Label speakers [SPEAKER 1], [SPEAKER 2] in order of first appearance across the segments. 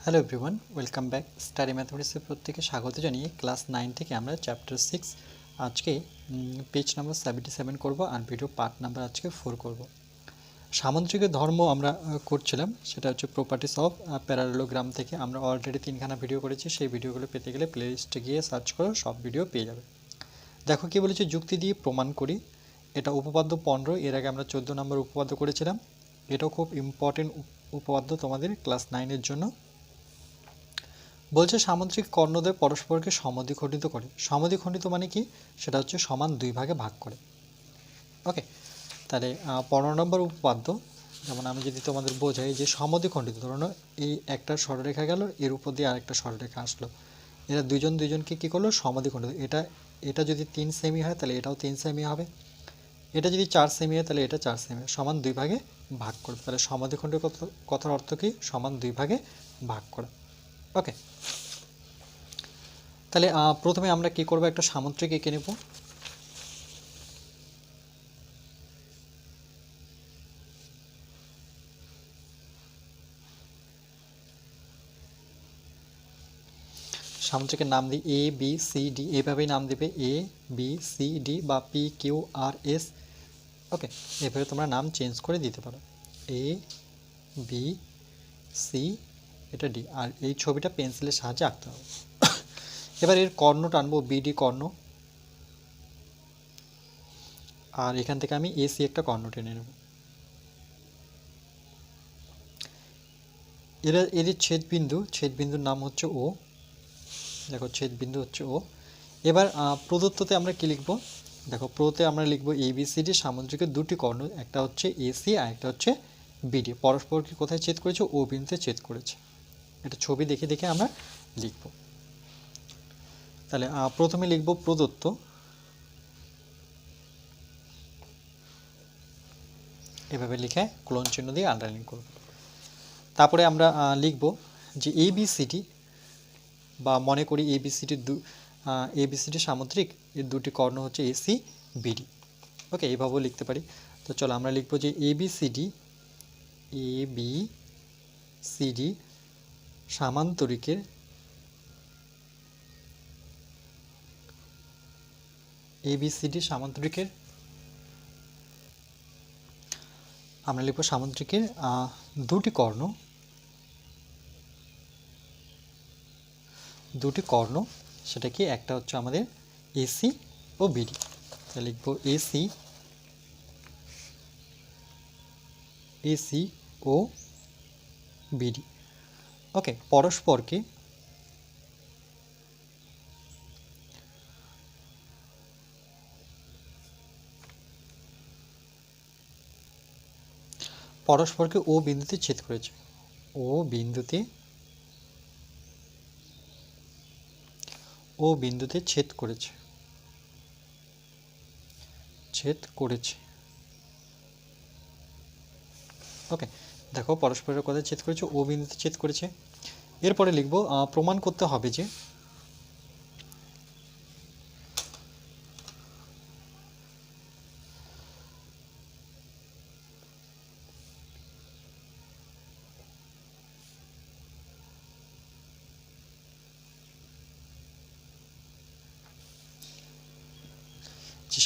[SPEAKER 1] Hello everyone, welcome back. Study ম্যাথমেটিক্সের প্রত্যেকে স্বাগত জানিয়ে ক্লাস 9 থেকে আমরা চ্যাপ্টার 6 আজকে পেজ নাম্বার 77 করব আর ভিডিও পার্ট নাম্বার আজকে 4 করব। সামুদ্রিকের ধর্ম আমরা করছিলাম, সেটা হচ্ছে প্রপার্টিস অফ প্যারালেলোগ্রাম থেকে। আমরা অলরেডি 3খানা ভিডিও করেছি, সেই ভিডিওগুলো পেতে গেলে প্লেলিস্টে গিয়ে সার্চ করো, সব ভিডিও পেয়ে যাবে। দেখো কি বলেছে, যুক্তি দিয়ে প্রমাণ করি। এটা উপপাদ্য 15, এর আগে আমরা 14 নম্বর উপপাদ্য করেছিলাম। এটাও খুব ইম্পর্টেন্ট উপপাদ্য তোমাদের ক্লাস 9-এর জন্য। বলছে সামুদ্রিক কর্ণদ্বয় পরস্পরকে সমদ্বিখণ্ডিত করে। সমদ্বিখণ্ডিত মানে কি, সেটা হচ্ছে সমান দুই ভাগে ভাগ করে। ওকে, তাহলে 15 নম্বর উপপাদ্য, যেমন আমি যদি তোমাদের বোঝাই যে সমদ্বিখণ্ডিত, ধরুন এই একটা সরলরেখা গেল, এর উপর দিয়ে আরেকটা সরলরেখা আসলো, এরা দুইজনকে কী করলো, সমদ্বিখণ্ডিত। এটা যদি 3 সেমি হয় তাহলে এটাও 3 সেমি হবে, এটা যদি 4 সেমি হয় তাহলে এটা 4 সেমি, সমান দুই ভাগে ভাগ করবে। তাহলে সমদ্বিখণ্ডিত কথার অর্থ কি, সমান দুই ভাগে ভাগ করা। ওকে, তাহলে প্রথমে আমরা কি করব, একটা সামুদ্রিক এঁকে নেব। সামুদ্রিকের নাম দিই এ বি সি ডি, এইভাবেই নাম দিবে, এ বি সি ডি বা পি কিউ আর এস। ওকে, এভাবে তোমরা নাম চেঞ্জ করে দিতে পারো, এ বি সি, এটা ডি, আর এই ছবিটা পেন্সিলের সাহায্যে আঁকতে হবে। এবার এর কর্ণ টানবো, বিডি কর্ণ, আর এখান থেকে আমি এসি একটা কর্ণ টেনে নেব। এদের ছেদবিন্দুর নাম হচ্ছে ও। দেখো ছেদবিন্দু হচ্ছে ও। এবার প্রদত্ততে আমরা কি লিখব, দেখো প্রদত্তে আমরা লিখব এবিসিডি সামুদ্রিকের দুটি কর্ণ, একটা হচ্ছে এসি আর একটা হচ্ছে বিডি, পরস্পরকে কোথায় ছেদ করেছে, ও বিন্দুতে ছেদ করেছে। এটা ছবি দেখে দেখে আমরা লিখব। তাহলে প্রথমে লিখব প্রদত্ত, এভাবে লিখে কোলন চিহ্ন দিয়ে আন্ডারলাইন করব। তারপরে আমরা লিখব যে এবিসিডি, বা মনে করি এবিসিডি সামুদ্রিক, এর দুটি কর্ণ হচ্ছে এসি বিডি। ওকে, এইভাবেও লিখতে পারি। তো চলো আমরা লিখব যে এবিসিডি সামান্তরিকের আমরা লিখব সামুদ্রিকের দুটি কর্ণ, সেটা কি, একটা হচ্ছে আমাদের এসি ও বিডি। তাহলে লিখব এসি ও বিডি। ওকে, পরস্পরকে ও বিন্দুতে ছেদ করেছে, ও বিন্দুতে ছেদ করেছে। ওকে, দেখো পরস্পরের কোথায় ছেদ করেছে, ও বিন্দুতে ছেদ করেছে। এরপরে লিখব প্রমাণ করতে হবে যে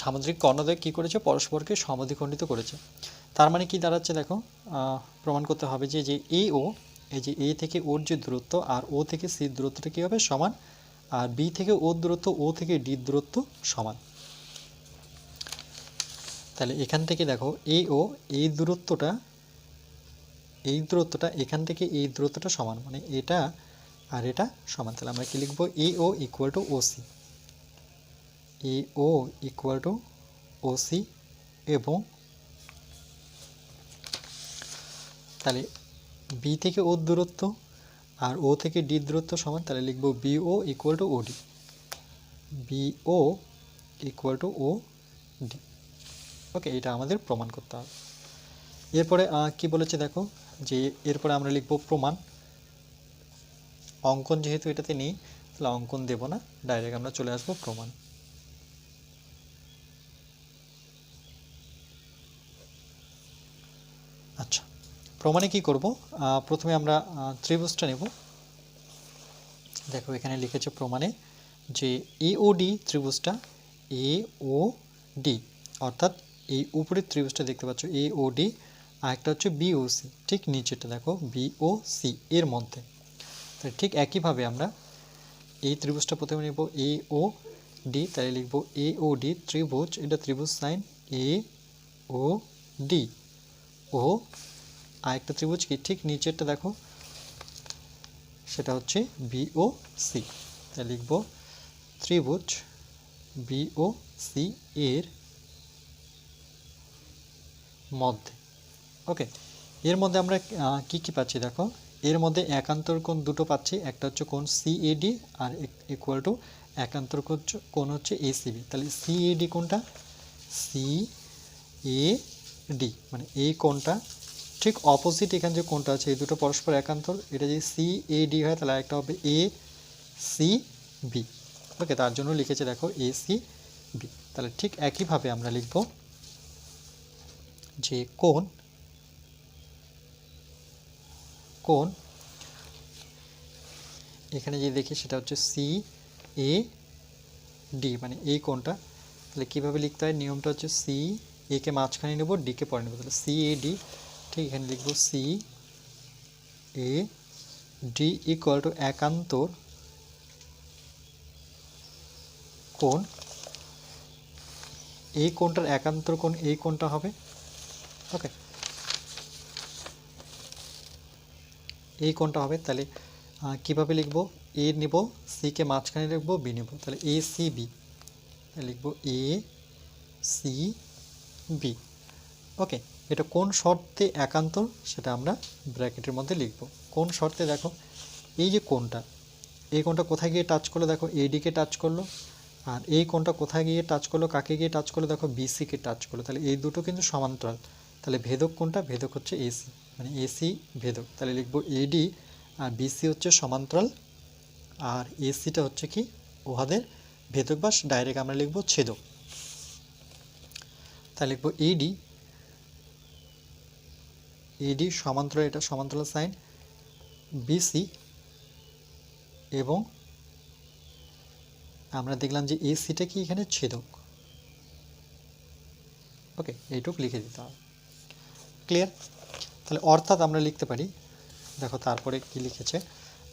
[SPEAKER 1] সামুদ্রিক কর্ণদ্বয় কী করেছে, পরস্পরকে সমদ্বিখণ্ডিত করেছে। তার মানে কি দাঁড়াচ্ছে, দেখো প্রমাণ করতে হবে যে এই যে এ থেকে ওর যে দূরত্ব, আর ও থেকে সির দূরত্বটা কী হবে, সমান, আর বি থেকে ওর দূরত্ব, ও থেকে ডির দূরত্ব সমান। তাহলে এখান থেকে দেখো এই দূরত্বটা এখান থেকে এই দূরত্বটা সমান, মানে এটা আর এটা সমান। তাহলে আমরা কি লিখব, O equal to OC, O equal to OC, এবং তাহলে বি থেকে ওর দূরত্ব আর ও থেকে ডি দূরত্ব সমান, তাহলে লিখব BO equal to OD, BO equal to O D. Okay, এটা আমাদের প্রমাণ করতে হবে। এরপরে কি বলেছে দেখো, যে এরপরে আমরা লিখব প্রমাণ। অঙ্কন যেহেতু এটাতে নেই, তাহলে অঙ্কন দেব না, ডাইরেক্ট আমরা চলে আসবো প্রমাণ। আচ্ছা, প্রমাণে কি করব, প্রথমে আমরা ত্রিভুজটা নেব। দেখো এখানে লিখেছে প্রমাণে যে এওডি ত্রিভুজটা এওডি অর্থাৎ এই উপরের ত্রিভুজটা দেখতে পাচ্ছ এওডি, আর একটা হচ্ছে বিওসি, ঠিক নিচেটা দেখো বিওসি এর মধ্যে। তাহলে ঠিক একইভাবে আমরা এই ত্রিভুজটা প্রথমে নেব এওডি, তাহলে লিখব এওডি ত্রিভুজ, এটা ত্রিভুজ সাইন এওডি ও আরেকটা ত্রিভুজ কি ঠিক নিচেরটা দেখো সেটা হচ্ছে বিওসি, তাহলে লিখব ত্রিভুজ বিওসি এর মধ্যে। ওকে, এর মধ্যে আমরা কি কি পাচ্ছি দেখো, এর মধ্যে একান্তর কোণ দুটো পাচ্ছি, একটা হচ্ছে কোণ সিএডি আর ইকুয়াল টু একান্তর কোণ হচ্ছে এসিবি। তাহলে সিএডি কোণটা সিএডি মানে এই কোণটা ঠিক অপোজিট, এখানে যে কোণটা আছে এই দুটো পরস্পর একান্তর, এটা যদি সিএডি হয় তাহলে একটা হবে এসিবি। ওকে, তার জন্য লিখেছে দেখো এসিবি। তাহলে ঠিক একইভাবে আমরা লিখব যে কোণ এখানে যে দেখি সেটা হচ্ছে সিএডি মানে এই কোণটা। তাহলে কীভাবে লিখতে হয়, নিয়মটা হচ্ছে সি এ কে মাঝখানে নেব, ডি কে পরে নেব। তাহলে সিএডি ঠিক এখানে লিখব সিএডি ইকুয়াল টু একান্তর কোণ, এই কোণটার একান্তর কোণ এই কোণটা হবে। ওকে, এই কোণটা হবে। তাহলে কিভাবে লিখব, এ নিব, সি কে মাঝখানে লিখব, বি নেব, তাহলে এ সি বি, লিখব এ সি বি। ওকে, এটা কোন শর্তে একান্তর সেটা আমরা ব্র্যাকেটের মধ্যে লিখব। কোন শর্তে দেখো, এই যে কোণটা, এই কোণটা কোথায় গিয়ে টাচ করলো দেখো এডিকে টাচ করলো, আর এই কোণটা কোথায় গিয়ে টাচ করলো, কাকে গিয়ে টাচ করলো দেখো বিসিকে টাচ করলো। তাহলে এই দুটো কিন্তু সমান্তরাল, তাহলে ভেদক কোনটা, ভেদক হচ্ছে এসি মানে এসি ভেদক। তাহলে লিখব এডি আর বিসি হচ্ছে সমান্তরাল, আর এসিটা হচ্ছে কি উহাদের ভেদক বা ডাইরেক্ট আমরা লিখব ছেদক। তাহলে লিখব এডি, এডি সমান্তরাল, এটা সমান্তরাল সাইন বিসি, এবং আমরা দেখলাম যে এসিটা কি এখানে ছেদক। ওকে, এইটুক লিখে দিতে হবে। ক্লিয়ার? তাহলে অর্থাৎ আমরা লিখতে পারি, দেখো তারপরে কি লিখেছে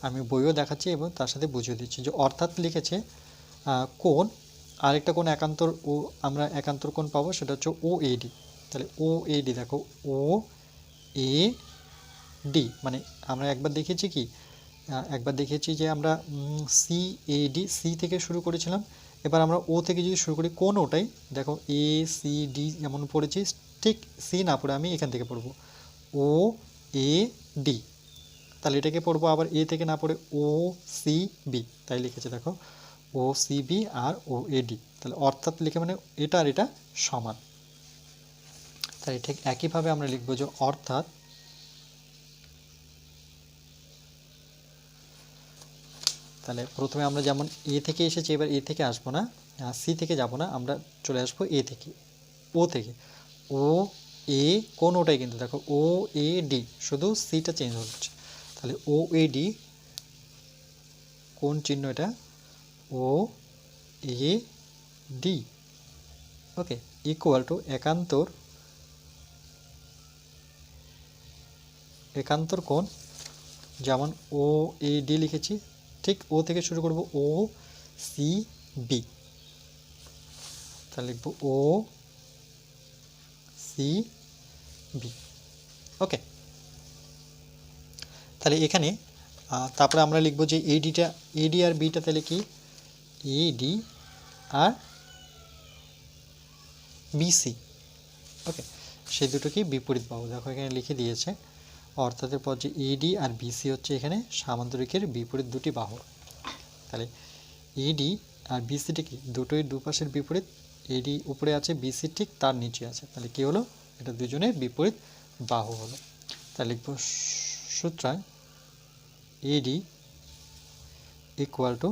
[SPEAKER 1] আমি বইও দেখাচ্ছি এবং তার সাথে বুঝিয়ে দিচ্ছি যে অর্থাৎ লিখেছে কোণ, আরেকটা কোণ একান্তর, ও আমরা একান্তর কোণ পাবো সেটা হচ্ছে ও এডি। তাহলে ও এডি দেখো ও এ ডি মানে আমরা একবার দেখেছি কি, একবার দেখেছি যে আমরা সি এডি সি থেকে শুরু করেছিলাম, এবার আমরা ও থেকে যদি শুরু করি কোন ওটাই দেখো এ সি ডি যেমন পড়েছি, ঠিক সি না পড়ে আমি এখান থেকে পড়বো ও এ ডি, তাহলে এটাকে পড়বো আবার এ থেকে না পড়ে ও সি বি, তাই লিখেছে দেখো ও সি বি আর ও এ ডি। তাহলে অর্থাৎ লিখে মানে এটা আর এটা সমান। তাই ঠিক একইভাবে আমরা লিখবো যে অর্থাৎ, তাহলে প্রথমে আমরা যেমন এ থেকে এসেছি এবার এ থেকে আসবো না, সি থেকে যাব না, আমরা চলে আসবো এ থেকে, ও থেকে, ও এ কোন ওটাই কিন্তু দেখো ও এ ডি, শুধু সিটা চেঞ্জ হচ্ছে। তাহলে ও এ ডি কোন চিহ্ন এটা O A D, okay, equal to একান্তর, একান্তর কোণ যেমন ও এ ডি লিখেছি, ঠিক ও থেকে শুরু করব ও সি বি, তাহলে লিখব ও সি বি। ওকে, তাহলে এখানে তারপরে আমরা লিখব যে এডিটা, এডি আর বিটা তাহলে কি এডি আর বিসি। ওকে, সেই দুটোকেই বিপরীত বাহু দেখো এখানে লিখে দিয়েছে, অর্থাৎ পর যে এডি আর বিসি হচ্ছে এখানে সামান্তরিকের বিপরীত দুটি বাহু। তাহলে এডি আর বিসিটি কি দুটোই দুপাশের বিপরীত, এডি উপরে আছে বিসি ঠিক তার নিচে আছে, তাহলে কি হলো এটা দুজনের বিপরীত বাহু হলো। তাহলে লিখব সুতরাং এডি ইকুয়াল টু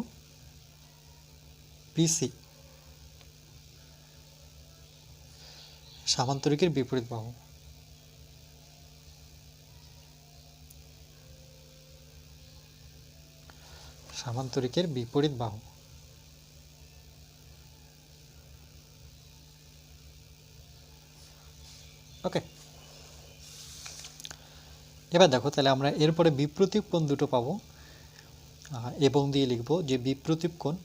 [SPEAKER 1] বিসি সামান্তরিকের বিপরীত বাহু। সামান্তরিকের বিপরীত বাহু। ওকে, এবার দেখো তাহলে আমরা এরপরে বিপ্রতীপ কোণ দুটো পাবো এবং দিয়ে লিখবো যে বিপ্রতীপ কোণ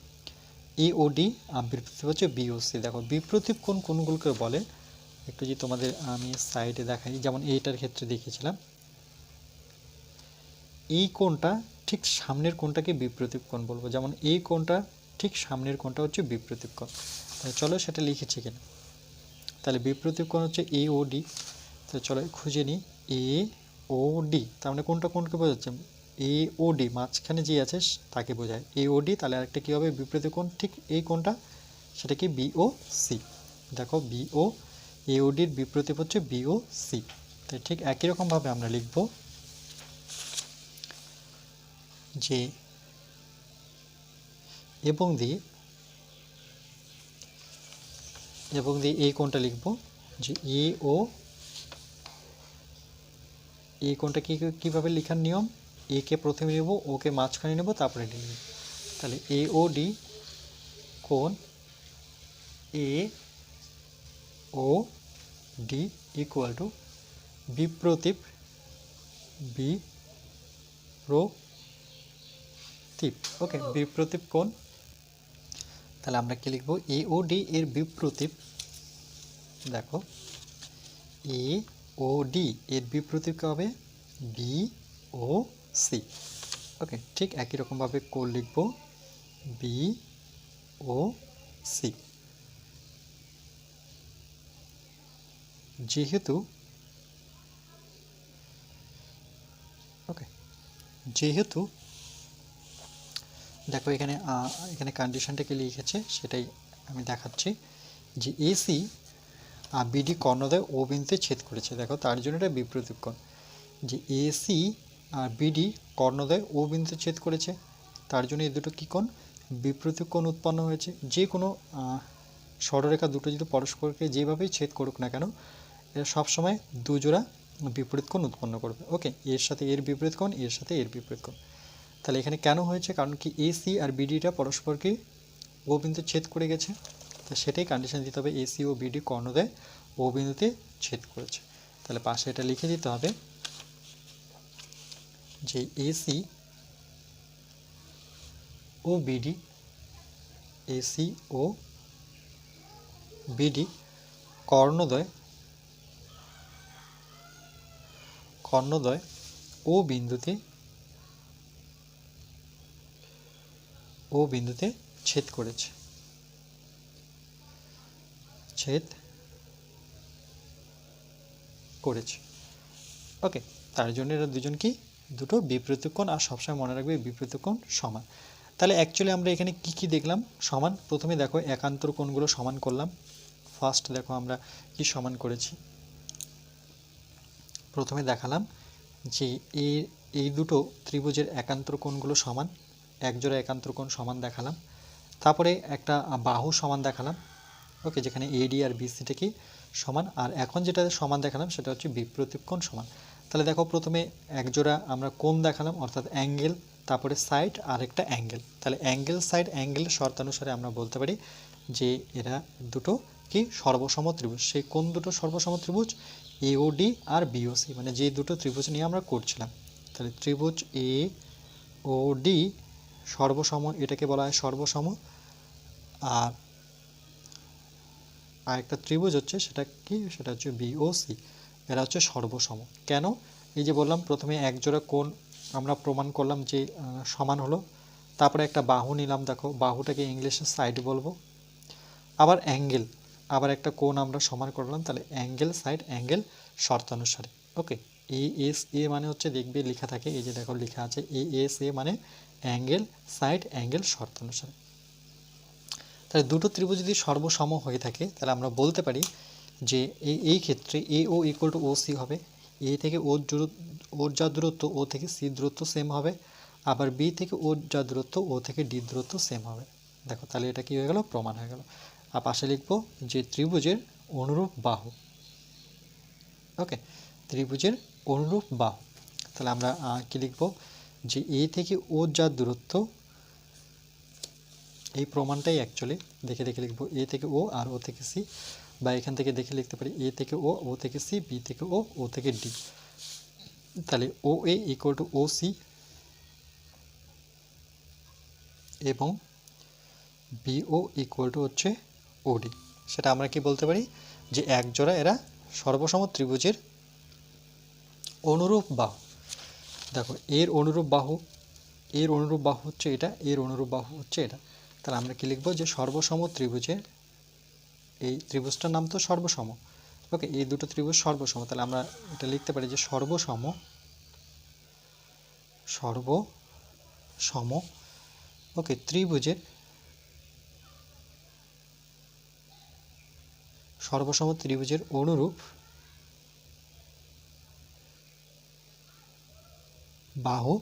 [SPEAKER 1] এওডি আর বিপ্রতীপ হচ্ছে বিওসি। দেখো বিপ্রতীপ কোণ কোনগুলোকে বলে একটু যদি তোমাদের আমি সাইডে দেখাই, যেমন এইটার ক্ষেত্রে দেখিয়েছিলাম এই কোণটা ঠিক সামনের কোণটাকে বিপ্রতীপ কোণ বলবো, যেমন এই কোণটা ঠিক সামনের কোণটা হচ্ছে বিপ্রতীপ কোণ। তাহলে চলো সেটা লিখেছি কিনা। তাহলে বিপ্রতীপ কোণ হচ্ছে এওডি, তাহলে চলো খুঁজে নিই এওডি, তার মানে কোনটা কোনকে বোঝাচ্ছে, এওডি মাঝখানে যে আছে তাকে বোঝায় এওডি। তাহলে আরেকটা কী হবে বিপরীত কোণ ঠিক এই কোণটা, সেটা কি বিওসি। দেখো বিও এওডির বিপরীত হচ্ছে বিওসি। তাই ঠিক একই রকমভাবে আমরা লিখব যে এবং দিয়ে এই কোণটা লিখব যে এও, এই কোণটা কীভাবে লেখার নিয়ম, এ কে প্রথমে নেব, ওকে মাঝখানে নেব, তারপরে ডি নেব। তাহলে এওডি কোণ এ ও ডি ইকুয়াল টু বিপ্রতীপ ওকে বিপ্রতীপ কোণ। তাহলে আমরা কি লিখব এওডি এর বিপ্রতীপ, দেখো এওডি এর বিপ্রতীপ কি হবে বিওসি। ওকে, ঠিক একই রকমভাবে কোণ লিখব বিওসি। যেহেতু দেখো এখানে কন্ডিশনটাকে লিখেছে সেটাই আমি দেখাচ্ছি যে এসি আর বিডি কর্ণদ্বয় ও বিন্দুতে ছেদ করেছে। দেখো তার জন্য এটা বিপ্রতীপ কোণ, যে এসি আর বিডি কর্ণদ্বয় ও বিন্দুতে ছেদ করেছে, তার জন্য এই দুটো কী কোণ, বিপ্রতীপ কোণ উৎপন্ন হয়েছে। যে কোনো সরলরেখা দুটো যদি পরস্পরকে যেভাবেই ছেদ করুক না কেন, এরা সবসময় দুজোড়া বিপরীত কোণ উৎপন্ন করবে। ওকে, এর সাথে এর বিপরীত কোণ, এর সাথে এর বিপরীত কোণ। তাহলে এখানে কেন হয়েছে, কারণ কি এসি আর বিডিটা পরস্পরকে ও বিন্দুতে ছেদ করে গেছে, তো সেটাই কন্ডিশন দিতে হবে এসি ও বিডি কর্ণদ্বয় ও বিন্দুতে ছেদ করেছে। তাহলে পাশে এটা লিখে দিতে হবে যে এসি ও বিডি কর্ণদ্বয় ও বিন্দুতে ছেদ করেছে। ওকে, তার জন্য এরা দুজন কি দুটো বিপরীত কোণ, আর সবসময় মনে রাখবে বিপরীত কোণ সমান। তাহলে অ্যাকচুয়ালি আমরা এখানে কি দেখলাম, সমান। প্রথমে দেখো একান্তর কোণগুলো সমান করলাম। ফার্স্ট দেখো আমরা কি সমান করেছি, প্রথমে দেখালাম যে এই দুটো ত্রিভুজের একান্তর কোণগুলো সমান, একজোড়া একান্তর কোণ সমান দেখালাম। তারপরে একটা বাহু সমান দেখালাম, ওকে, যেখানে এডি আর বিসিটা কি সমান। আর এখন যেটা সমান দেখালাম সেটা হচ্ছে বিপ্রতীপ কোণ সমান। তাহলে দেখো প্রথমে একজোড়া আমরা কোণ দেখালাম, অর্থাৎ অ্যাঙ্গেল, তারপরে সাইড আর একটা অ্যাঙ্গেল। তাহলে অ্যাঙ্গেল সাইড অ্যাঙ্গেল শর্তানুসারে আমরা বলতে পারি যে এরা দুটো কি সর্বসম ত্রিভুজ। সেই কোণ দুটো সর্বসম ত্রিভুজ এওডি আর বিওসি, মানে যে দুটো ত্রিভুজ নিয়ে আমরা করছিলাম। তাহলে ত্রিভুজ এ ও ডি সর্বসম, এটাকে বলা হয় সর্বসম। আর একটা ত্রিভুজ হচ্ছে সেটা কি, সেটা হচ্ছে বিওসি, এরা হচ্ছে সর্বসম। কেন, এই যে বললাম প্রথমে একজোড়া কোণ আমরা প্রমাণ করলাম যে সমান হলো, তারপরে একটা বাহু নিলাম, দেখো বাহুটাকে ইংলিশে সাইড বলবো, আবার অ্যাঙ্গেল, আবার একটা কোণ আমরা সমান করলাম, তাহলে অ্যাঙ্গেল সাইড অ্যাঙ্গেল শর্তানুসারে। ওকে, এএসএ মানে হচ্ছে দেখবে লেখা থাকে, এই যে দেখো লেখা আছে এএসএ মানে অ্যাঙ্গেল সাইড অ্যাঙ্গেল শর্তানুসারে। তাহলে দুটো ত্রিভুজ যদি সর্বসম হয়ে থাকে তাহলে আমরা বলতে পারি যে এই ক্ষেত্রে এ ও ইকুয়াল টু ও সি হবে। এ থেকে ওর যা দূরত্ব ও থেকে সি দূরত্ব সেম হবে, আবার বি থেকে ওর যা দূরত্ব ও থেকে ডি দূরত্ব সেম হবে। দেখো তাহলে এটা কি হয়ে গেল, প্রমাণ হয়ে গেল। আর পাশে লিখবো যে ত্রিভুজের অনুরূপ বাহু। ওকে, ত্রিভুজের অনুরূপ বাহু। তাহলে আমরা কি লিখবো যে এ থেকে ওর যা দূরত্ব এই প্রমাণটাই অ্যাকচুয়ালি দেখে দেখে লিখব এ থেকে ও আর ও থেকে সি, বা এখান থেকে দেখে লিখতে পারি এ থেকে ও, ও থেকে সি, বি থেকে ও, ও থেকে ডি। তাহলে ও এ ইকুয়াল টু ও সি এবং বিও ইকুয়াল টু হচ্ছে ওডি। সেটা আমরা কি বলতে পারি যে এক জোড়া এরা সর্বসম ত্রিভুজের অনুরূপ বাহু। দেখো এর অনুরূপ বাহু, এর অনুরূপ বাহু হচ্ছে এটা, এর অনুরূপ বাহু হচ্ছে এটা। তাহলে আমরা কি লিখব যে সর্বসম ত্রিভুজের, এই ত্রিভুজটার নাম তো সর্বসম, ওকে, এই দুটো ত্রিভুজ সর্বসম। তাহলে আমরা এটা লিখতে পারি যে সর্বসম ওকে ত্রিভুজের সর্বসম ত্রিভুজের অনুরূপ বাহু,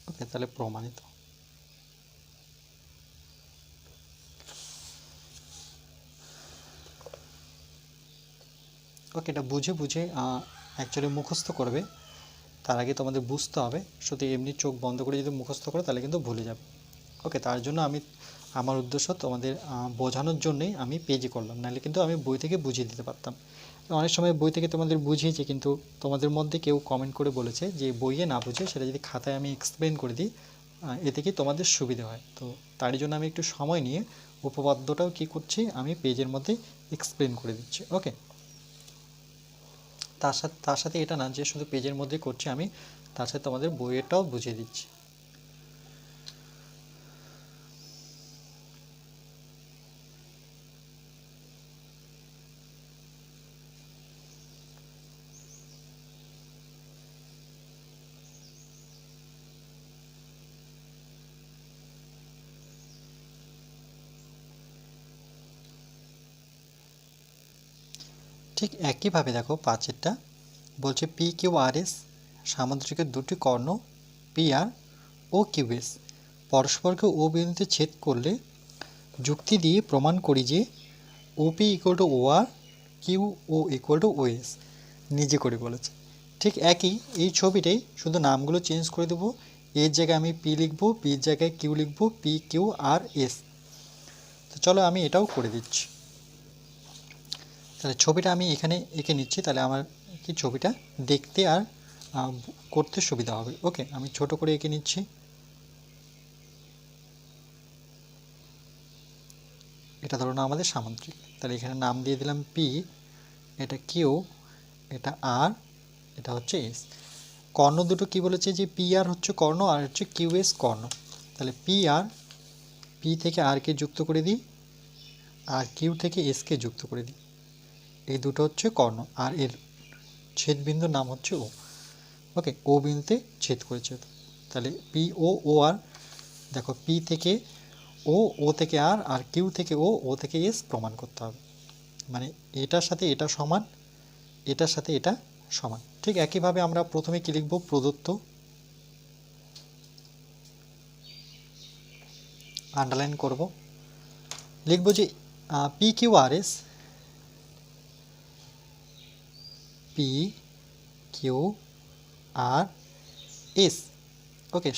[SPEAKER 1] ওকে, তাহলে প্রমাণিত। ওকে, এটা বুঝে বুঝে অ্যাকচুয়ালি মুখস্থ করবে। তার আগে তোমাদের বুঝতে হবে, শুধু এমনি চোখ বন্ধ করে যদি মুখস্থ করো তাহলে কিন্তু ভুলে যাবে। ওকে, তার জন্য আমার উদ্দেশ্য তোমাদের বোঝানোর জন্যই আমি পেজে করলাম, নাহলে কিন্তু আমি বই থেকে বুঝিয়ে দিতে পারতাম। অনেক সময় বই থেকে তোমাদের বুঝিয়েছি, কিন্তু তোমাদের মধ্যে কেউ কমেন্ট করে বলেছে যে বইয়ে না বুঝে সেটা যদি খাতায় আমি এক্সপ্লেন করে দিই এতে কি তোমাদের সুবিধা হয়। তো তার জন্য আমি একটু সময় নিয়ে উপপাদ্যটাও কি করছি, আমি পেজের মধ্যে এক্সপ্লেন করে দিচ্ছি। ওকে, তার সাথে এটা না যে শুধু পেজের মধ্যে করছি আমি, তার সাথে তোমাদের বইয়েরটাও বুঝিয়ে দিচ্ছি। ঠিক একইভাবে দেখো পাঁচেরটা বলছে পি কিউ আর এস সামুদ্রিকের দুটি কর্ণ P R O Q S পরস্পরকে ও বিন্দুতে ছেদ করলে যুক্তি দিয়ে প্রমাণ করি যে O P equal to O R, Q O equal to O S. নিজে করে বলেছে। ঠিক একই এই ছবিটাই, শুধু নামগুলো চেঞ্জ করে দেবো। এর জায়গায় আমি পি লিখবো, বির জায়গায় কিউ লিখবো, পি কিউ আর এস। তো চলো আমি এটাও করে দিচ্ছি। তাহলে ছবিটা আমি এখানে এঁকে নিচ্ছি, তাহলে আমার কি ছবিটা দেখতে আর করতে সুবিধা হবে। ওকে, আমি ছোট করে এঁকে নিচ্ছি। এটা ধরো না আমাদের সামুদ্রিক, তাহলে এখানে নাম দিয়ে দিলাম পি, এটা কিউ, এটা আর, এটা হচ্ছে এস। কর্ণ দুটো কি বলেছে যে পি আর হচ্ছে কর্ণ আর হচ্ছে কিউ এস কর্ণ। তাহলে পি আর, পি থেকে আরকে যুক্ত করে দিই, আর কিউ থেকে এসকে যুক্ত করে দিই। এই দুটো হচ্ছে কর্ণ, আর এর ছেদবিন্দুর নাম হচ্ছে ও। ওকে, ও বিন্দুতে ছেদ করেছে। তাহলে পি ও ও আর, দেখো পি থেকে ও, ও থেকে আর, আর কিউ থেকে ও, ও থেকে এস প্রমাণ করতে হবে। মানে এটার সাথে এটা সমান, এটার সাথে এটা সমান। ঠিক একইভাবে আমরা প্রথমে কি লিখব, প্রদত্ত, আন্ডারলাইন করব, লিখব যে P Q R S, P Q R S, ওকে,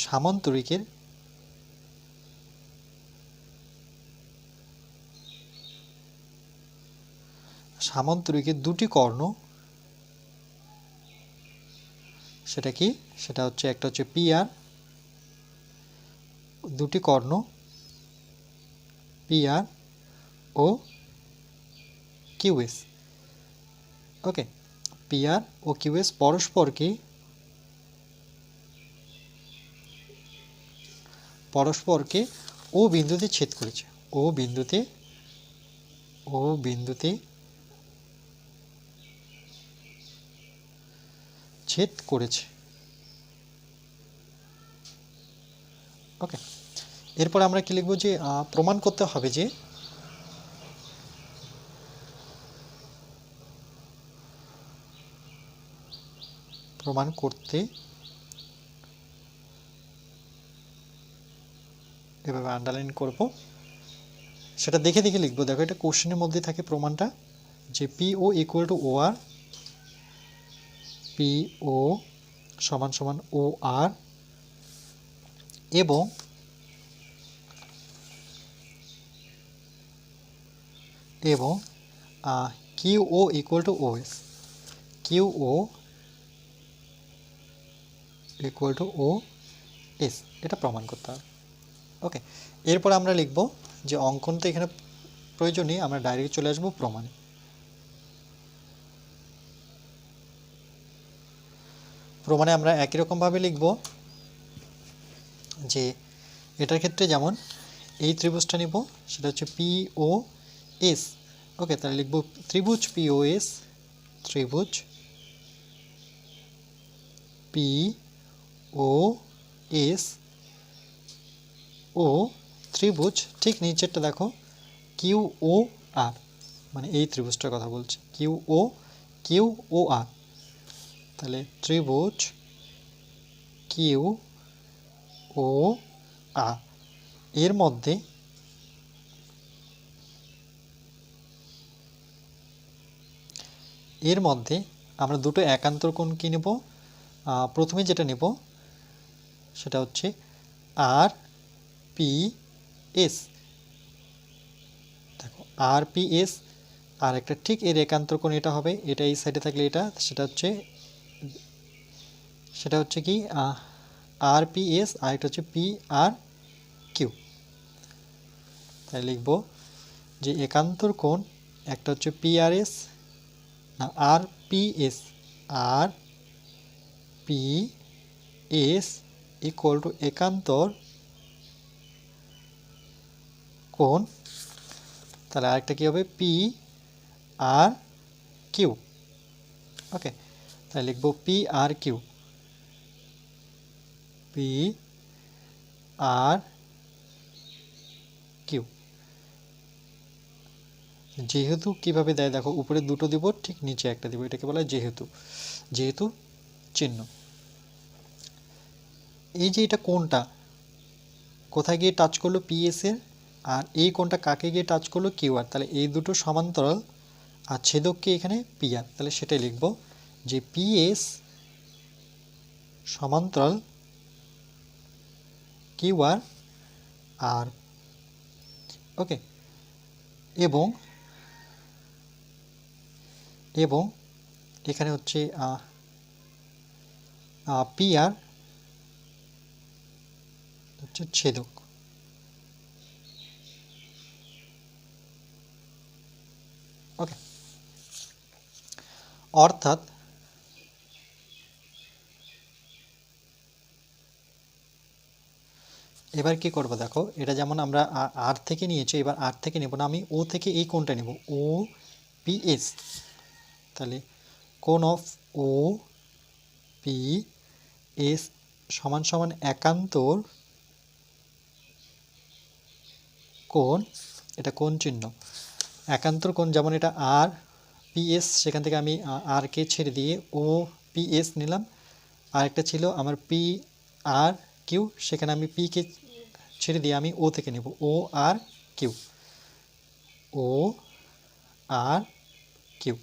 [SPEAKER 1] সামান্তরিকের দুটি কর্ণ, সেটা কি, সেটা হচ্ছে একটা হচ্ছে পি আর, দুটি কর্ণ P R O Q S. Okay, P R O Q S পরস্পরকে ও বিন্দুতে ছেদ করেছে, ও বিন্দুতে ছেদ করেছে। ওকে, এরপর আমরা কি লিখব যে প্রমাণ করতে হবে যে প্রমাণ করতে, এভাবে আন্ডারলাইন করব, সেটা দেখে দেখে লিখবো। দেখো এটা কোশ্চেনের মধ্যে থাকে প্রমাণটা, যে P O equal to O R, P O সমান সমান ও আর, এবং এবং Q O equal to O S, Q O equal to O S, এটা প্রমাণ করতে হবে। ওকে, এরপর আমরা লিখব যে অঙ্কন তো এখানে প্রয়োজন নেই, আমরা ডাইরেক্ট চলে আসবো প্রমাণে। প্রমাণে আমরা একই রকমভাবে লিখব যে এটার ক্ষেত্রে যেমন এই ত্রিভুজটা নিব, সেটা হচ্ছে পি ও এস। ওকে, তাহলে লিখব ত্রিভুজ পি ও এস, ত্রিভুজ পি ও এস ও ত্রিভুজ, ঠিক নিচেরটা দেখো কিউ ও আর, মানে এই ত্রিভুজটার কথা বলছি, কিউ ও আর। তাহলে ত্রিভুজ কিউ ও আর এর মধ্যে আমরা দুটো একান্তর কোণ কি নেব, প্রথমে যেটা নেব সেটা হচ্ছে আর পি এস। দেখো আর পি এস, আর একটা ঠিক এর একান্তর কোণ এটা হবে, এটা এই সাইডে থাকলে এটা, সেটা হচ্ছে কি আর পি এস, আর একটা হচ্ছে পি আর কিউ। তাই লিখব যে একান্তর কোণ একটা হচ্ছে পি আর এস, না R P S, R P S equal to একান্তর কোণ, তাহলে আরেকটা কী হবে পি আর কিউ। ওকে, তাই লিখব P R Q, P R Q. যেহেতু কিভাবে দেয় দেখো, উপরে দুটো দিব, ঠিক নিচে একটা দিব, এটাকে বলা হয় যেহেতু চিহ্ন। এই যে এটা কোণটা কোথায় গিয়ে টাচ করলো পিএস এর, আর এই কোণটা কাকে গিয়ে টাচ করলো কিউ আর, তাহলে এই দুটো সমান্তরাল, আর ছেদককে এখানে পি আর, তাহলে সেটাই লিখব যে পিএস সমান্তরাল কিউ আর আর। ওকে, এবং এখানে হচ্ছে পি আর হচ্ছে ছেদক। ওকে, অর্থাৎ এবার কি করব দেখো, এটা যেমন আমরা আর থেকে নিয়েছি, এবার আর থেকে নেব না, আমি ও থেকে এই কোণটা নেব, ও পি এস। তাহলে কোণ অফ ও পি এস সমান সমান একান্তর কোণ, এটা কোণ চিহ্ন, একান্তর কোণ, যেমন এটা আর পি এস, সেখান থেকে আমি আর কে ছেড়ে দিয়ে ও পি এস নিলাম, আরেকটা ছিল আমার পি আর কিউ, সেখানে আমি পি কে ছেড়ে দিয়ে আমি ও থেকে নেব, ও আর কিউ, ও আর কিউ।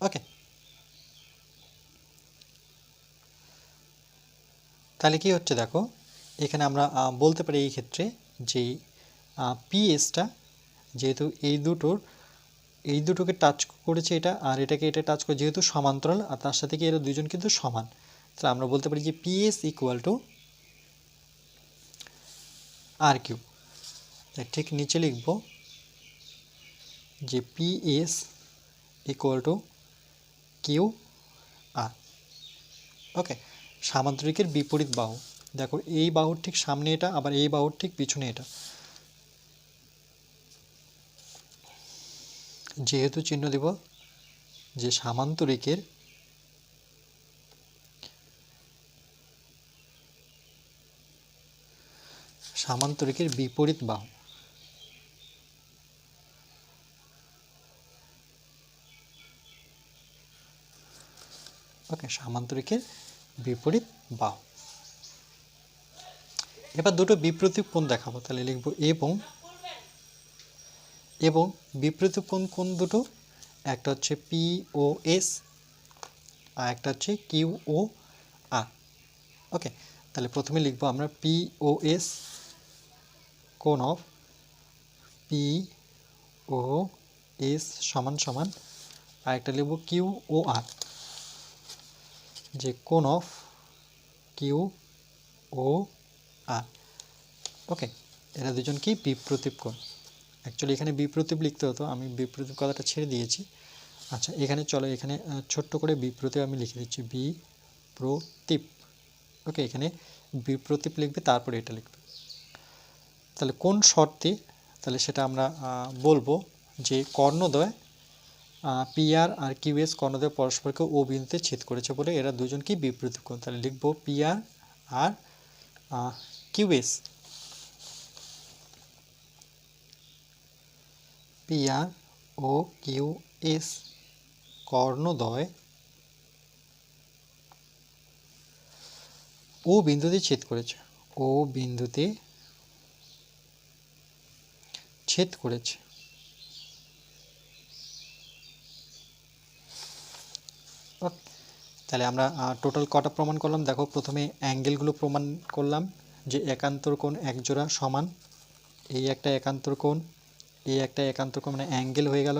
[SPEAKER 1] ওকে, তাহলে কি হচ্ছে দেখো, এখানে আমরা বলতে পারি এই ক্ষেত্রে যে পিএসটা যেহেতু এই দুটোকে টাচ করেছে এটা, আর এটাকে এটা টাচ করে, যেহেতু সমান্তরাল আর তার সাথে কি এরা দুজন কিন্তু সমান, তাহলে আমরা বলতে পারি যে PS equal to R Q. ঠিক নিচে লিখব যে PS equal to Q R. Okay, সামান্তরিকের বিপরীত বাহু, দেখো এই বাহুর ঠিক সামনে এটা, আবার এই বাহুর ঠিক পিছনে এটা, যেহেতু চিহ্ন দেব যে সামান্তরিকের বিপরীত বাহু। ওকে, সামান্তরিকের বিপরীত বাহু। এবার দুটো বিপরীত কোণ দেখাবো, তাহলে লিখব এবং বিপরীত কোণ দুটো, একটা হচ্ছে পি ও এস আর একটা হচ্ছে কিউ ও আর। ওকে, তাহলে প্রথমে লিখব আমরা পি ও এস, কোণ অফ পি ও এস সমান সমান আরেকটা লিখব কিউ ও আর, যে কোণ অফ কিউ ও আর। ওকে, এরা দুজন কি বিপ্রতীপ কোণ। অ্যাকচুয়ালি এখানে বিপ্রতীপ লিখতে হতো, আমি বিপ্রতীপ কথাটা ছেড়ে দিয়েছি। আচ্ছা, এখানে চলো, এখানে ছোট্ট করে বিপ্রতীপ আমি লিখে দিচ্ছি, বিপ্রতীপ। ওকে, এখানে বিপ্রতীপ লিখবে, তারপরে এটা লিখবে। তাহলে কোন শর্তে, তাহলে সেটা আমরা বলবো যে কর্ণদ্বয় পিআর আর কিউএস কর্ণদ্বয় পরস্পরকে ও বিন্দুতে ছেদ করেছে বলে এরা দুজন কি বিপ্রতীপ কোণ। তাহলে লিখবো পিআর আর কিউএস, পিআর ও কিউএস কর্ণদ্বয় ও বিন্দুতে ছেদ করেছে, ও বিন্দুতে ছেদ করেছে। তাহলে আমরা টোটাল কটা প্রমাণ করলাম দেখো। প্রথমে অ্যাঙ্গেলগুলো প্রমাণ করলাম, যে একান্তর কোণ একজোড়া সমান, এই একটা একান্তর কোণ, এই একটা একান্তর কোণ, মানে অ্যাঙ্গেল হয়ে গেল।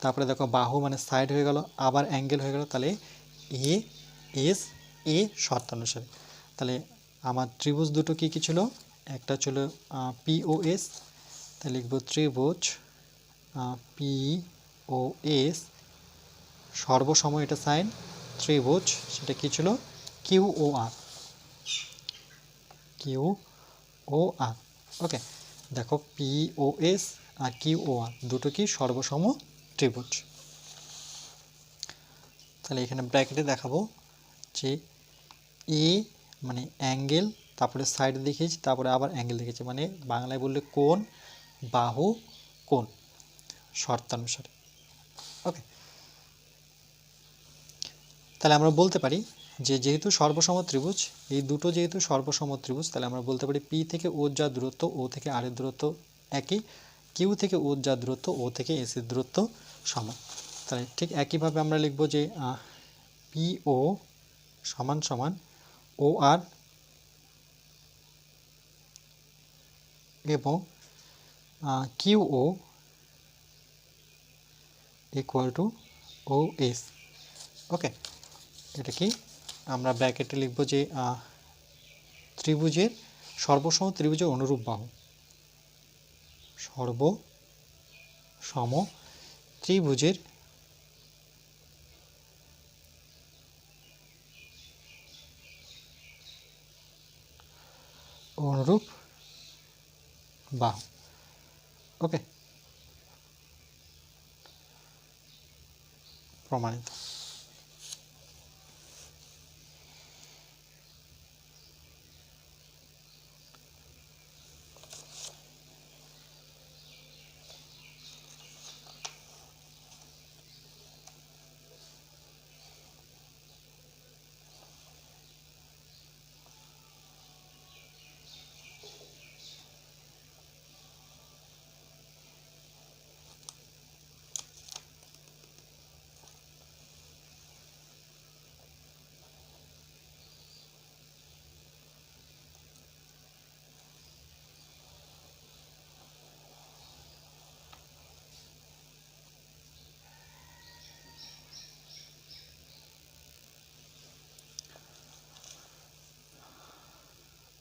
[SPEAKER 1] তারপরে দেখো বাহু মানে সাইড হয়ে গেল, আবার অ্যাঙ্গেল হয়ে গেল। তাহলে এ এস এ শর্তানুসারে। তাহলে আমার ত্রিভুজ দুটো কি কি ছিল, একটা ছিল পি ও এস, তাহলে লিখব ত্রিভুজ পি ও এস সর্বসম, এটা সাইন ত্রিভুজ, সেটা কি ছিল কিউ ও আর, কিউ ও আর। ওকে, দেখো পি ও এস আর কিউ ও আর দুটো কি সর্বসম ত্রিভুজ। তাহলে এখানে ব্র্যাকেটে দেখাবো যে এ মানে অ্যাঙ্গেল, তারপরে সাইড দেখিয়েছি, তারপরে আবার অ্যাঙ্গেল দেখিয়েছি, মানে বাংলায় বললে কোণ, বাহু, কোণ শর্তানুসারে। ওকে, তাহলে আমরা বলতে পারি যে যেহেতু সর্বসম ত্রিভুজ, এই দুটো যেহেতু সর্বসম ত্রিভুজ, তাহলে আমরা বলতে পারি পি থেকে ও যা দূরত্ব, ও থেকে আর এর দূরত্ব একই, কিউ থেকে ও যা দূরত্ব, ও থেকে এস এর দূরত্ব সমান। তাহলে ঠিক একইভাবে আমরা লিখব যে পি ও সমান সমান ও আর এবং Q O equal to O S. Okay, এটা কি আমরা ব্র্যাকেটে লিখব যে ত্রিভুজের সর্বসম ত্রিভুজের অনুরূপ বাহু, সর্বসম ত্রিভুজের অনুরূপ বাহু। ওকে, প্রমাণিত।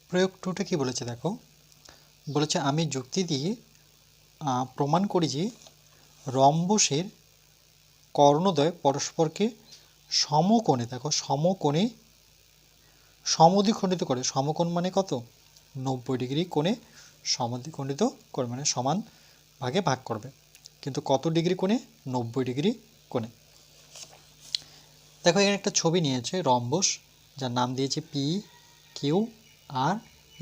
[SPEAKER 1] প্রয়োগ টুতে কি বলেছে দেখো, বলেছে আমি যুক্তি দিয়ে প্রমাণ করি যে রম্বসের কর্ণদ্বয় পরস্পরকে সমকোণে, দেখো সমকোণে সমদ্বিখণ্ডিত করে। সমকোণ মানে কত, 90 ডিগ্রি কোণে সমদ্বিখণ্ডিত করে, মানে সমান ভাগে ভাগ করবে, কিন্তু কত ডিগ্রি কোণে, 90 ডিগ্রি কোণে। দেখো এখানে একটা ছবি নিয়েছে রম্বস, যার নাম দিয়েছে পি কিউ আর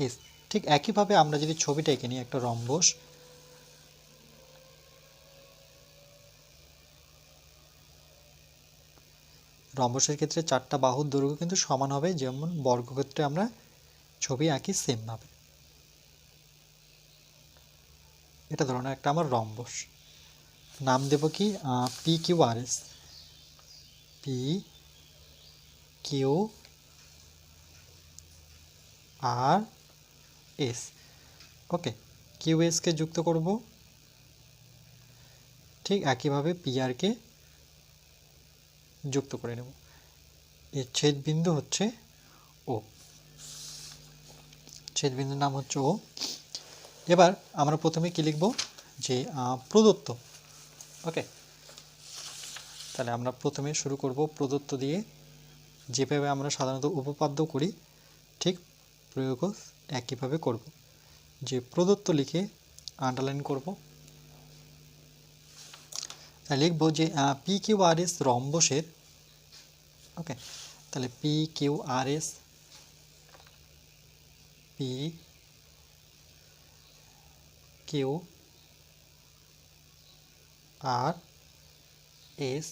[SPEAKER 1] এস। ঠিক একইভাবে আমরা যদি ছবিটা এঁকে নিই, একটা রম্বস, রম্বসের ক্ষেত্রে চারটা বাহুর দৈর্ঘ্য কিন্তু সমান হবে, যেমন বর্গক্ষেত্রে আমরা ছবি আঁকি সেমভাবে। এটা ধরনের একটা আমার রম্বস, নাম দেব কি P Q R S, P Q R S. ওকে, কিউ এসকে যুক্ত করব ঠিক একইভাবে পি আরকে যুক্ত করে নেব। এর ছেদ বিন্দু হচ্ছে ও, ছেদ বিন্দুর নাম হচ্ছে ও। এবার আমরা প্রথমে কি লিখব, যে প্রদত্ত। ওকে, তাহলে আমরা প্রথমে শুরু করব প্রদত্ত দিয়ে। যেভাবে আমরা সাধারণত উপপাদ্য করি ঠিক প্রয়োগও একইভাবে করব। যে প্রদত্ত লিখে আন্ডারলাইন করব, লিখব যে পি কিউ আর এস রম্বসের। ওকে, তাহলে P Q R S, P Q R S,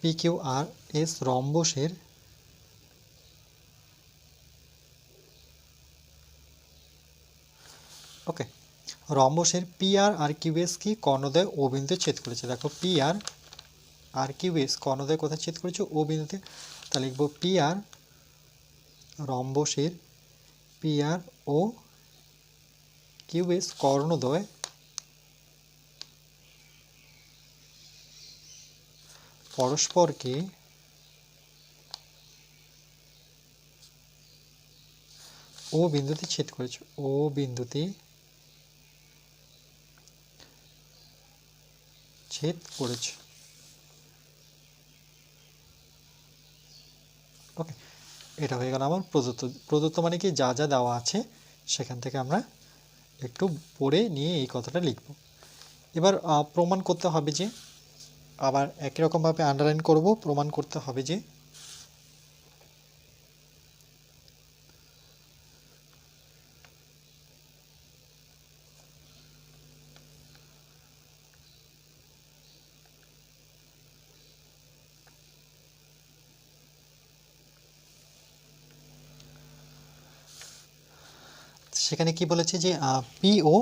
[SPEAKER 1] P Q R S রম্বসের ওকে রম্বসের পি আর কিউ এস কি কর্ণদ্বয় ও বিন্দুতে ছেদ করেছে। দেখো পি আর কিউ এস কর্ণদ্বয় কোথায় ছেদ করেছে, ও বিন্দুতে। তাহলে লিখব P R রম্বসের P R O Q S কর্ণদ্বয় পরস্পরকে ও বিন্দুতে ছেদ করেছে, ও বিন্দুতে ছেদ করেছে। ওকে, এটা হয়ে গেল আমার প্রদত্ত। প্রদত্ত মানে কি, যা যা দেওয়া আছে সেখান থেকে আমরা একটু পড়ে নিয়ে এই কথাটা লিখব। এবার প্রমাণ করতে হবে যে, আবার একই রকমভাবে আন্ডারলাইন করব, প্রমাণ করতে হবে যে সেখানে কি বলেছে যে পি ও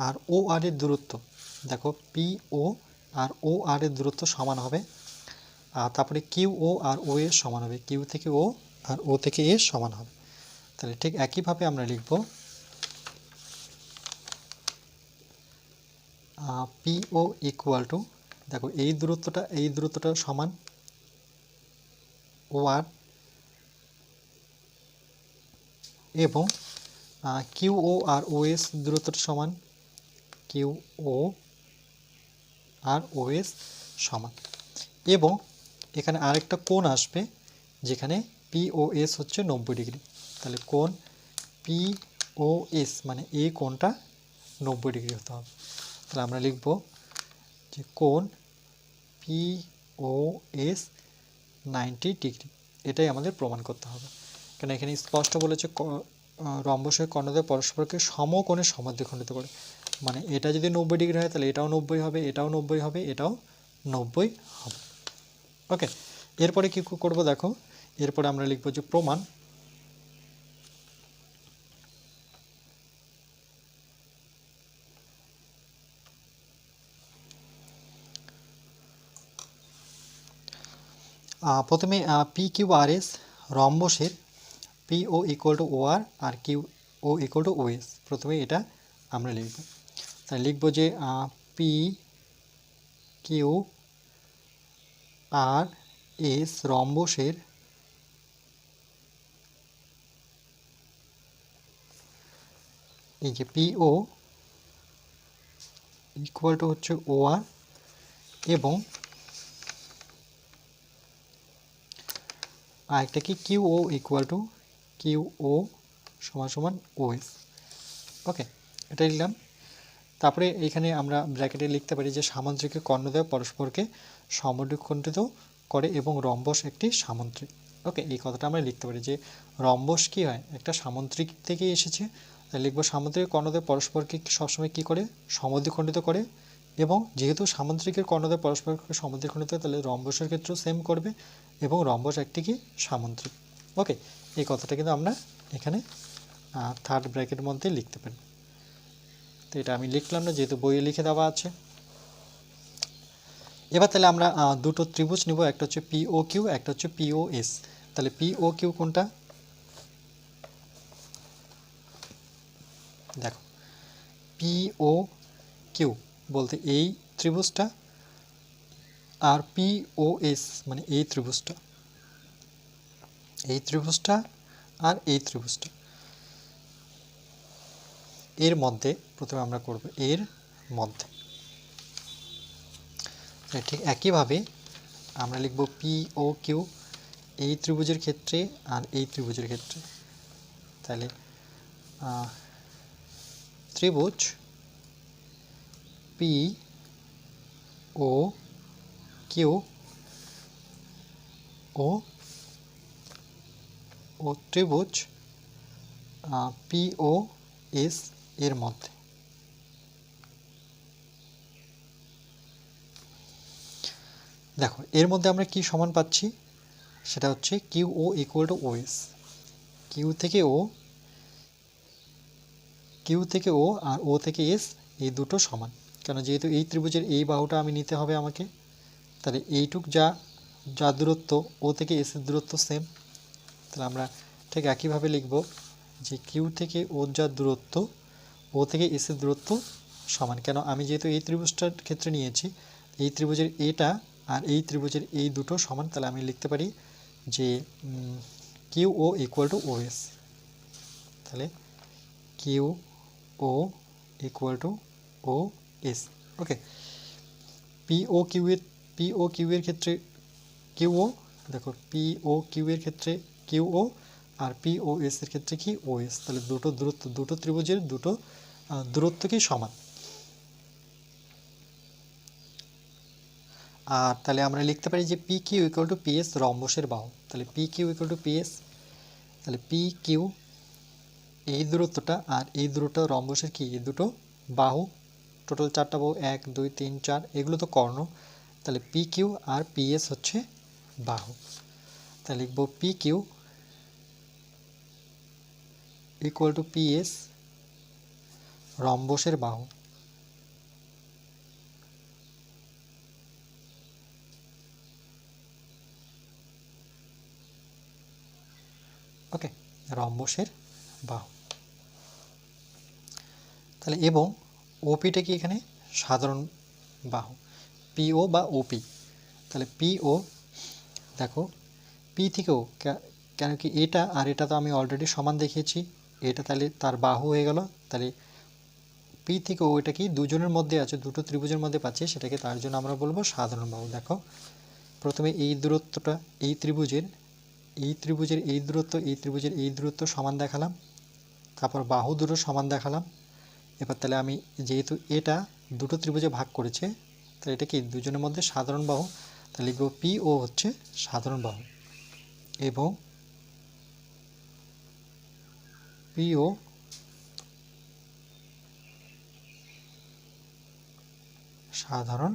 [SPEAKER 1] আর ও আর এর দূরত্ব। দেখো পি ও আর ও আর এর দূরত্ব সমান হবে, আর তারপরে কিউ ও আর ও এর সমান হবে, কিউ থেকে ও আর ও থেকে এ সমান হবে। তাহলে ঠিক একইভাবে আমরা লিখব পি ও ইকুয়াল টু, দেখো এই দূরত্বটা সমান ও আর, এবং কিউ ও আর ও এস দূরত্বটা সমান কিউ ও আর ও এস সমান। এবং এখানে আরেকটা কোণ আসবে, যেখানে পি ও এস হচ্ছে 90 ডিগ্রি। তাহলে কোণ পি ও এস মানে এই কোণটা 90 ডিগ্রি হতে হবে। তাহলে আমরা লিখব যে কোণ পি ও এস 90 ডিগ্রি। এটাই আমাদের প্রমাণ করতে হবে, কারণ এখানে স্পষ্ট বলেছে রম্বসের কর্ণদ্বয় পরস্পরকে সমকোণে সমদ্বিখণ্ডিত করে। মানে এটা যদি 90 ডিগ্রি হয় তাহলে এটাও 90 হবে, এটাও 90 হবে, এটাও 90 হবে। ওকে, এরপরে কি করব, দেখো এরপরে আমরা লিখব যে প্রমাণ প্রথমে পি কিউ আর এস রম্বসের P O equal to O R Q O equal to O S. প্রথমে এটা আমরা লিখব, তাই লিখব যে পি কিউ আর এস রম্বসের এই যে পি ও ইকুয়াল টু হচ্ছে ও আর, এবং আরেকটা কি Q O equal to Q O সমান সমান ও এস। ওকে, এটা লিখলাম। তারপরে এখানে আমরা ব্র্যাকেটে লিখতে পারি যে সামান্তরিকের কর্ণদ্বয় পরস্পরকে সমদ্বিখণ্ডিত করে এবং রম্বস একটি সামান্তরিক। ওকে, এই কথাটা আমরা লিখতে পারি যে রম্বস কি হয়, একটা সামান্তরিক থেকে এসেছে। তাই লিখবো সামান্তরিক কর্ণদ্বয় পরস্পরকে সবসময় কি করে, সমদ্বিখণ্ডিত করে। এবং যেহেতু সামান্তরিকের কর্ণদ্বয় পরস্পরকে সমদ্বিখণ্ডিত, তাহলে রম্বসের ক্ষেত্রেও সেম করবে, এবং রম্বস একটি কি সামান্তরিক। ওকে, এই কথাটা কিন্তু আমরা এখানে থার্ড ব্র্যাকেটের মধ্যে লিখতে পারি। তো এটা আমি লিখলাম না, যেহেতু বইয়ে লিখে দেওয়া আছে। এবার তাহলে আমরা দুটো ত্রিভুজ নিব, একটা হচ্ছে পি ও কিউ, একটা হচ্ছে পি ও এস। তাহলে পি ও কিউ কোনটা, দেখো পি ও কিউ বলতে এই ত্রিভুজটা, আর পি ও এস মানে এই ত্রিভুজটা, এই ত্রিভুজটা আর এই ত্রিভুজটা, এর মধ্যে প্রথমে আমরা করব এর মধ্যে। ঠিক একইভাবে আমরা লিখব পি ও কিউ এই ত্রিভুজের ক্ষেত্রে আর এই ত্রিভুজের ক্ষেত্রে। তাহলে ত্রিভুজ পি ও কিউ ও ত্রিভুজ পি ও এস এর মধ্যে। দেখো এর মধ্যে আমরা কি সমান পাচ্ছি, সেটা হচ্ছে Q O equal to O S. Q থেকে ও আর ও থেকে এস এই দুটো সমান, কেন যেহেতু এই ত্রিভুজের এই বাহুটা আমি নিতে হবে আমাকে, তাহলে এইটুক যা দূরত্ব ও থেকে এস এর দূরত্ব সেম। তাহলে আমরা ঠিক একইভাবে লিখব যে কিউ থেকে ও যা দূরত্ব ও থেকে এস এর দূরত্ব সমান, কেন আমি যেহেতু এই ত্রিভুজটার ক্ষেত্রে নিয়েছি, এই ত্রিভুজের এটা আর এই ত্রিভুজের এই দুটো সমান। তাহলে আমি লিখতে পারি যে Q O equal to O S. তাহলে Q O equal to O S. Okay, P O Q এর ক্ষেত্রে কিউ ও, দেখো পি ও কিউ এর ক্ষেত্রে কিউ ও আর পি ও এস এর ক্ষেত্রে কি ও এস। তাহলে দুটো ত্রিভুজের দূরত্ব কি সমান। আর তাহলে আমরা লিখতে পারি যে P Q equal to P S রম্বসের বাহু। তাহলে P Q equal to P S, তাহলে পি কিউ এই দূরত্বটা আর এই দূরত্বটা রম্বসের কি, এই দুটো বাহু, টোটাল 4টা বাহু, 1 2 3 4, এগুলো তো কর্ণ। তাহলে পি কিউ আর পি এস হচ্ছে বাহু। তাহলে লিখব P Q equal to P S রম্বসের বাহু। ওকে, রম্বসের বাহু। তাহলে এবং ওপিটা কি এখানে সাধারণ বাহু, পিও বা ওপি। তাহলে পিও, দেখো পি থেকেও, কেন কি এটা আর এটা তো আমি অলরেডি সমান দেখিয়েছি, এটা তাহলে তার বাহু হয়ে গেল। তাহলে পি থেকে ও এটা কি দুজনের মধ্যে আছে, দুটো ত্রিভুজের মধ্যে পাচ্ছি, সেটাকে তার জন্য আমরা বলবো সাধারণ বাহু। দেখো প্রথমে এই দূরত্বটা এই ত্রিভুজের এই দূরত্ব এই ত্রিভুজের এই দূরত্ব সমান দেখালাম, তারপর বাহু দুটো সমান দেখালাম। এবার তাহলে আমি যেহেতু এটা দুটো ত্রিভুজে ভাগ করেছে, তাহলে এটা কি দুজনের মধ্যে সাধারণ বাহু। তাহলে লিখব পি ও হচ্ছে সাধারণ বাহু এবং পি ও সাধারণ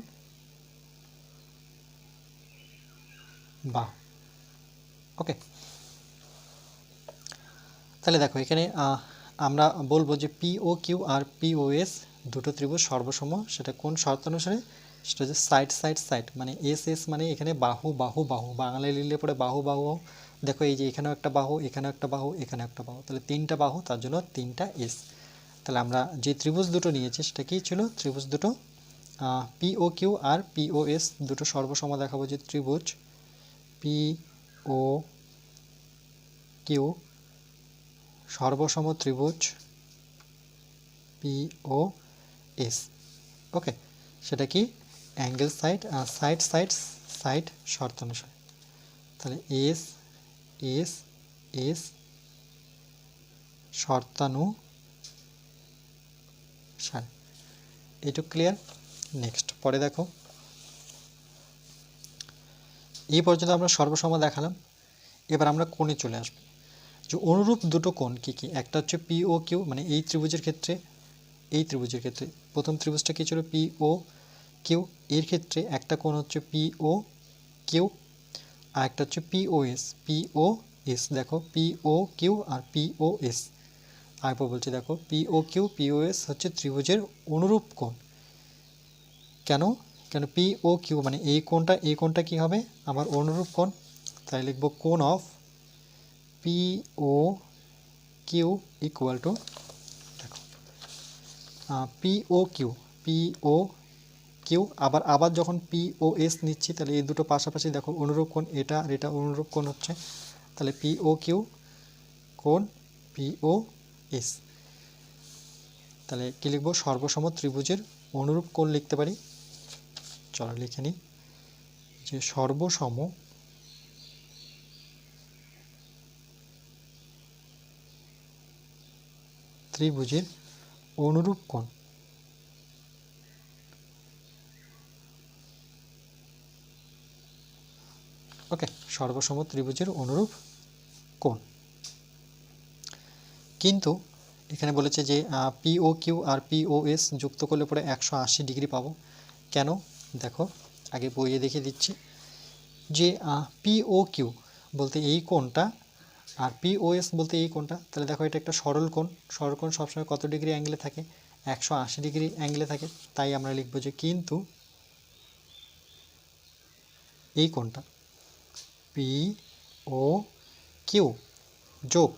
[SPEAKER 1] বাহু। ওকে, তাহলে দেখো এখানে আমরা বলবো যে পি ও কিউ আর পি ও এস দুটো ত্রিভুজ সর্বসম। সেটা কোন শর্ত অনুসারে, সেটা হচ্ছে সাইড মানে এস এস মানে এখানে বাহু বাহু বাহু, বাংলায় লিখলে পরে বাহু বাহু। দেখো এই যে এখানেও একটা বাহু, এখানেও একটা বাহু, এখানেও একটা বাহু, তাহলে 3টা বাহু, তার জন্য 3টা এস। তাহলে আমরা যে ত্রিভুজ দুটো নিয়েছি সেটা কি ছিল, ত্রিভুজ দুটো পি ও কিউ আর পি ও এস দুটো সর্বসম দেখাবো যে ত্রিভুজ পি ও কিউ সর্বসম ত্রিভুজ পি ও এস। ওকে, সেটা কি অ্যাঙ্গেল সাইড শর্ত অনুসারে। তাহলে এস এস এস শর্তানুসারে। এইটুকু ক্লিয়ার। নেক্সট পরে দেখো, এই পর্যন্ত আমরা সর্বসম দেখালাম। এবার আমরা কোণে চলে আসবো, যে অনুরূপ দুটো কোণ কি কি। একটা হচ্ছে পি ও কিউ, মানে এই ত্রিভুজের ক্ষেত্রে প্রথম ত্রিভুজটা কি ছিল পি ও কিউ, এর ক্ষেত্রে একটা কোণ হচ্ছে পি ও কিউ, আর একটা হচ্ছে পি ও এস। দেখো পি ও কিউ আর পি ও এস, আরেকবার বলছি, দেখো P O Q P O S হচ্ছে ত্রিভুজের অনুরূপ কোণ। কেন পি ও কিউ মানে এই কোণটা কি হবে আমার অনুরূপ কোণ। তাই লিখব কোণ of P O Q equal to, দেখো P O Q, P O Q, আবার আবার যখন পি ও এস নিচ্ছি তাহলে এই দুটো পাশাপাশি দেখো অনুরূপ কোণ, এটা আর এটা অনুরূপ কোণ হচ্ছে, তাহলে পি ও কিউ কোণ পি ও এস। তাহলে কী লিখবো, সর্বসম ত্রিভুজের অনুরূপ কোণ লিখতে পারি। চলো লিখে নিই যে সর্বসম ত্রিভুজের অনুরূপ কোণ। ওকে, সর্বসম ত্রিভুজের অনুরূপ কোণ। কিন্তু এখানে বলেছে যে পি ও কিউ আর পি ও এস যুক্ত করলে পরে 180 ডিগ্রি পাবো। কেন দেখো, আগে বইয়ে দেখিয়ে দিচ্ছি যে পি ও কিউ বলতে এই কোণটা আর পি ও এস বলতে এই কোণটা, তাহলে দেখো এটা একটা সরল কোণ। সরল কোণ সবসময় কত ডিগ্রি অ্যাঙ্গেলে থাকে, 180 ডিগ্রি অ্যাঙ্গেলে থাকে। তাই আমরা লিখবো যে কিন্তু এই কোণটা পি ও কিউ যোগ,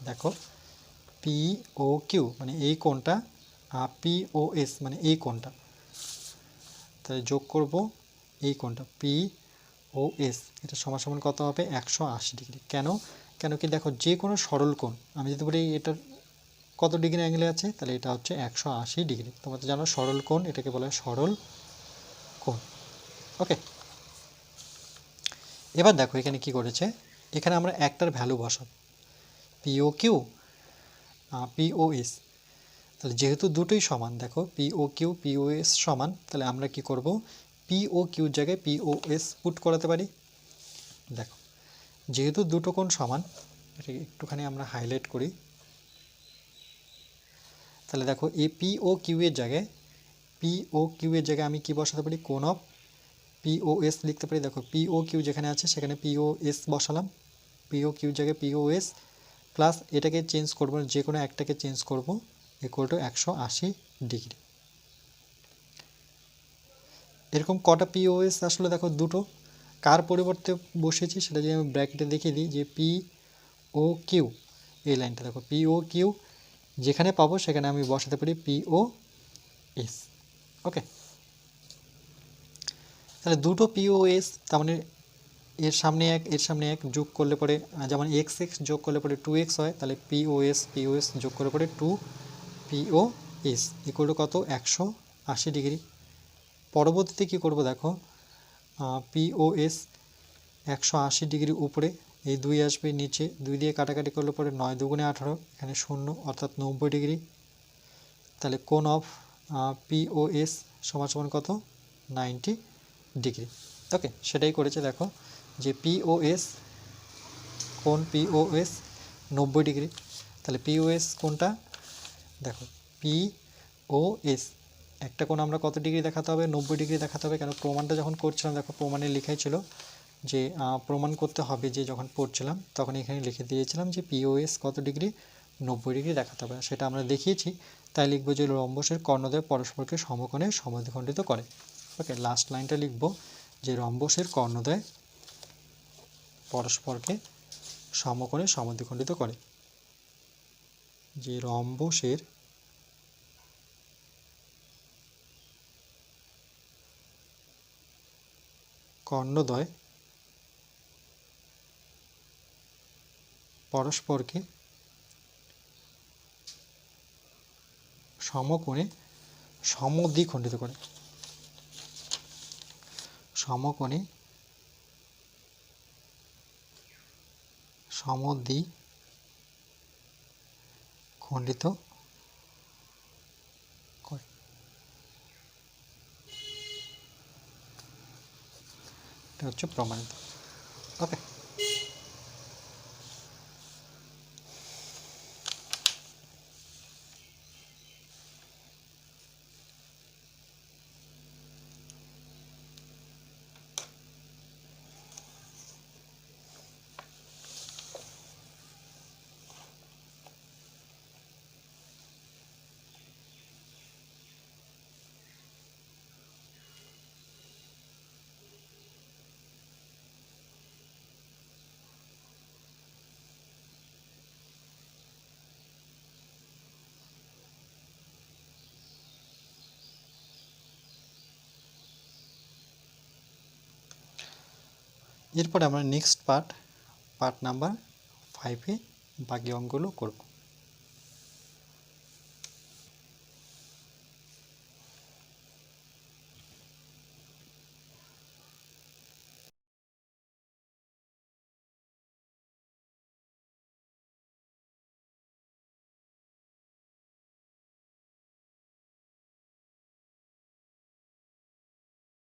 [SPEAKER 1] দেখো পি ও কিউ মানে এই কোণটা, পি ও এস মানে এই কোণটা, তাহলে যোগ করব এই কোণটা পি ও এস, এটা সমান সমান কত হবে 180 ডিগ্রি। কেন, কেন কি দেখো যে কোনো সরল কোণ আমি যদি বলি এটার কত ডিগ্রি অ্যাঙ্গেলে আছে, তাহলে এটা হচ্ছে 180 ডিগ্রি। তোমরা তো জানো সরল কোণ এটাকে বলা হয় সরল কোণ। ওকে, এবার দেখো এখানে কি করেছে, এখানে আমরা একটার ভ্যালু বসাবো P O Q P O S, তাহলে যেহেতু দুটোই সমান, দেখো P O Q P O S সমান, তাহলে আমরা কি করব পি ও কিউর জায়গায় পি ও এস পুট করাতে পারি। দেখো যেহেতু দুটো কোণ সমান, এটাকে একটুখানি আমরা হাইলাইট করি, তাহলে দেখো এই পি ও কিউ এর জায়গায় আমি কি বসাতে পারি, কোণ অফ পি ও এস লিখতে পারি। দেখো পি ও কিউ যেখানে আছে সেখানে পি ও এস বসালাম, পি ও কিউর জায়গায় পি ও এস প্লাস এটাকে চেঞ্জ করবো, যে কোনো একটাকে চেঞ্জ করবো, ইকুয়াল টু 180 ডিগ্রি। এরকম কটা পি ও এস আসলে দেখো দুটো, কার পরিবর্তে বসিয়েছি সেটা যদি আমি ব্র্যাকেটে দেখিয়ে দিই যে পি ও কিউ, এই লাইনটা দেখো পি ও কিউ যেখানে পাবো সেখানে আমি বসাতে পারি পি ও এস। ওকে, তাহলে দুটো পি ও এস, তার মানে এর সামনে এক যোগ করলে পরে, যেমন এক্স এক্স যোগ করলে পরে 2x হয়, তাহলে পি ও এস যোগ করলে পরে 2 P O S equal to কত 180 ডিগ্রি। পরবর্তীতে কি করব দেখো, পি ও এস 180 ডিগ্রি উপরে, এই 2 আসবে নিচে, 2 দিয়ে কাটাকাটি করলে পরে 9 দুগুণে 18, এখানে 0 অর্থাৎ 90 ডিগ্রি। তাহলে কোণ অফ পি ও এস সমান সমান কত 90 ডিগ্রি। ওকে, সেটাই করেছে দেখো যে পি ও এস কোণ পি ও এস 90 ডিগ্রি। তাহলে পি ও এস কোণটা দেখো পি ও এস একটা কোণ আমরা কত ডিগ্রি দেখাতে হবে, 90 ডিগ্রি দেখাতে হবে। কেন প্রমাণটা যখন করছিলাম দেখো প্রমাণে লেখাই ছিল যে প্রমাণ করতে হবে, যে যখন পড়ছিলাম তখন এখানে লিখে দিয়েছিলাম যে পি ও এস কত ডিগ্রি 90 ডিগ্রি দেখাতে হবে, সেটা আমরা দেখিয়েছি। তাই লিখবো যে রম্বসের কর্ণদ্বয় পরস্পরকে সমকোণে সমদ্বিখণ্ডিত করে। ওকে, লাস্ট লাইনটা লিখবো যে রম্বসের কর্ণদ্বয় পরস্পরকে সমকোণে সমদ্বিখণ্ডিত করে, যে রম্বসের কর্ণদ্বয় পরস্পরকে সমকোণে সমদ্বিখণ্ডিত করে, সমকোণে সমদ্বিখণ্ডিত করে। এটা হচ্ছে প্রমাণিত। ওকে, এরপরে আমরা নেক্সট পার্ট নাম্বার 5-এ বাকি অঙ্কগুলো করব।